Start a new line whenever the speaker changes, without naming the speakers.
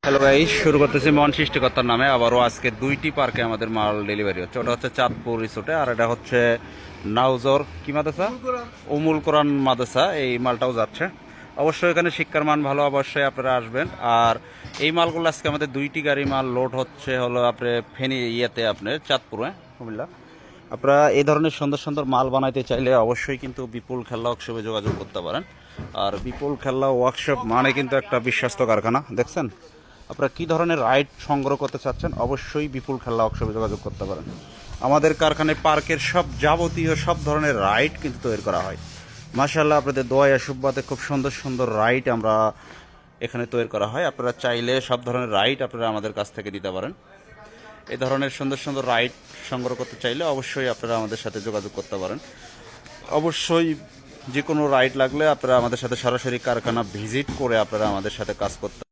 Hello guys, শুরু করতেছি মন সৃষ্টিকর্তার নামে। আবারও আজকে দুইটি পার্কে আমাদের মাল ডেলিভারি হচ্ছে। ওটা হচ্ছে চাঁদপুর রিসোর্টে, আর এটা হচ্ছে নাউজর কি মাদ্রাসা, উমুল কোরআন মাদ্রাসা। এই মালটাও যাচ্ছে। অবশ্যই এখানে শিক্ষার মান ভালো, অবশ্যই আপনারা আসবেন। আর এই মালগুলো আজকে আমাদের দুইটি গাড়ি মাল লোড হচ্ছে হলো আপনার ফেনী ইয়েতে, আপনার চাঁদপুরে, কুমিল্লা। আপনারা এই ধরনের সুন্দর সুন্দর মাল বানাইতে চাইলে অবশ্যই কিন্তু বিপুল খেলনা ওয়ার্কশপে যোগাযোগ করতে পারেন। আর বিপুল খেলনা ওয়ার্কশপ মানে কিন্তু একটা বিশ্বস্ত কারখানা। দেখছেন, আপনারা কী ধরনের রাইড সংগ্রহ করতে চাচ্ছেন অবশ্যই বিপুল খেলনা ওয়ার্কশপে যোগাযোগ করতে পারেন। আমাদের কারখানায় পার্কের সব যাবতীয় সব ধরনের রাইড কিন্তু তৈরি করা হয়। মাশাআল্লাহ, আপনাদের দোয়া সুব্বাতে খুব সুন্দর সুন্দর রাইড আমরা এখানে তৈরি করা হয়। আপনারা চাইলে সব ধরনের রাইড আপনারা আমাদের কাছ থেকে দিতে পারেন। এই ধরনের সুন্দর সুন্দর রাইড সংগ্রহ করতে চাইলে অবশ্যই আপনারা আমাদের সাথে যোগাযোগ করতে পারেন। অবশ্যই যে কোনো রাইড লাগলে আপনারা আমাদের সাথে সরাসরি কারখানা ভিজিট করে আপনারা আমাদের সাথে কাজ করতে